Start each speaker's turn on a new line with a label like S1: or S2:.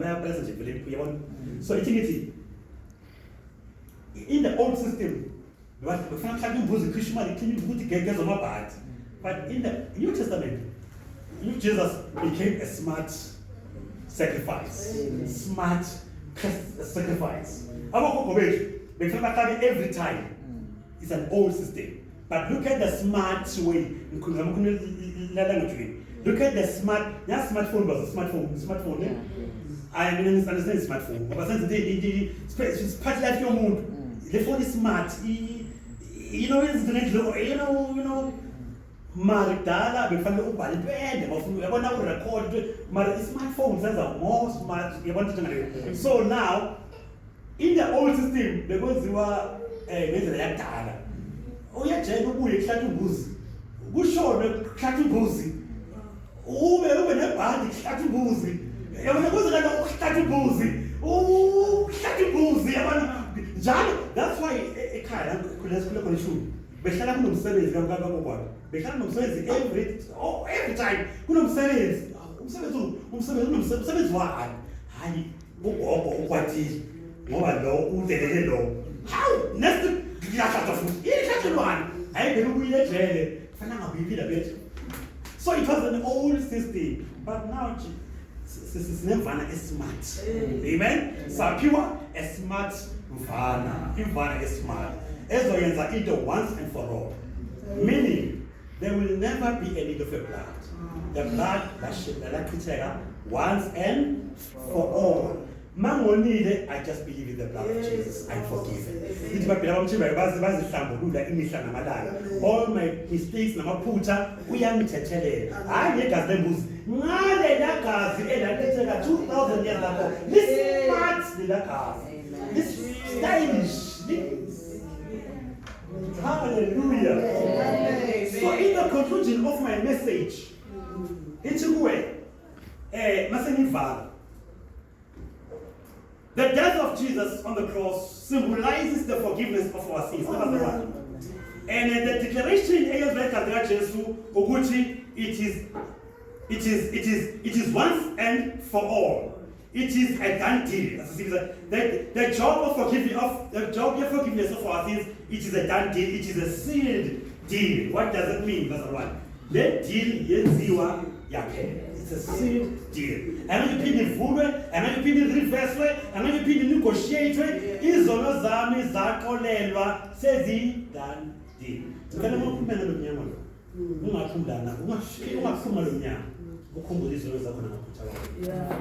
S1: bayapressa nje vele uyabona. So ithi in the old system bafuna mhlawumbe imbuzi ikhishwa imali ikhishwa ukuthi gegeza amabhadi. But in the New Testament, Jesus became a smart sacrifice. Smart sacrifice. Abakho bethu befuna baqale every time. It's an old system. But look at the smart way. Look at the smart. That smartphone was a smartphone. Yeah. I mean, understand smartphone. But since it's part of your mood. The phone is smart. You know, it's the next level. You know. Maridala, befana ubhale impende bafuna yabona urecord but smartphones are more smart yabona njengale. So now in the old system bekwenziwa ngendlela yakudala uyajena ubuye kuhlatha imbuzi kushone kuhlatha imbuzi ube nebhandi kuhlatha imbuzi yabona kuze kana ukuhlatha imbuzi ukuhlatha imbuzi yabona njalo. That's why ekhaya kulesikhule khona ishumi behlala kunomsebenzi kakwakho behlala nomsebenzi every time kunomsebenzi umsebenzi wa hayi ugogo ukwathile ngoba lo udelele lo how next ngiyashada futhi ikhathelwana hayi phela ubuyile ejele kufanele ngabuyile bethu. So it was an old system but now sinemvana smart. Amen. Saphiwa a smart mvana smart ezoyenza into once and for all, meaning there will never be a need of a blood. The blood that once and for all. Mangonile, I just believe in the blood of Jesus. I'm forgiven. All my mistakes, namaphutha uyamthethelela. Hayi negazi lembuzi. Ngale lagazi elakhethelwa 2000 years ago. This smart lagazi. This stylish. Hallelujah. So in the conclusion of my message, the death of Jesus on the cross symbolizes the forgiveness of our sins. Number one. And the declaration in it is once and for all. It is a done deal. The job of forgiveness of our sins, it is a done deal. It is a sealed deal. What does it mean? Verse 1. That deal yenziwa yaphela. It's a sealed deal. Angeke iphinde ivulwe, angeke iphinde reverse, angeke iphinde negotiate. Izono zami zaqolelwa sezi done deal. Ngicela ukuphumela lo mnyama lo. Ungaphumlana, ungaphuma lo mnyama. Ukhumbule izono zakho namaphutha wakho. Yeah.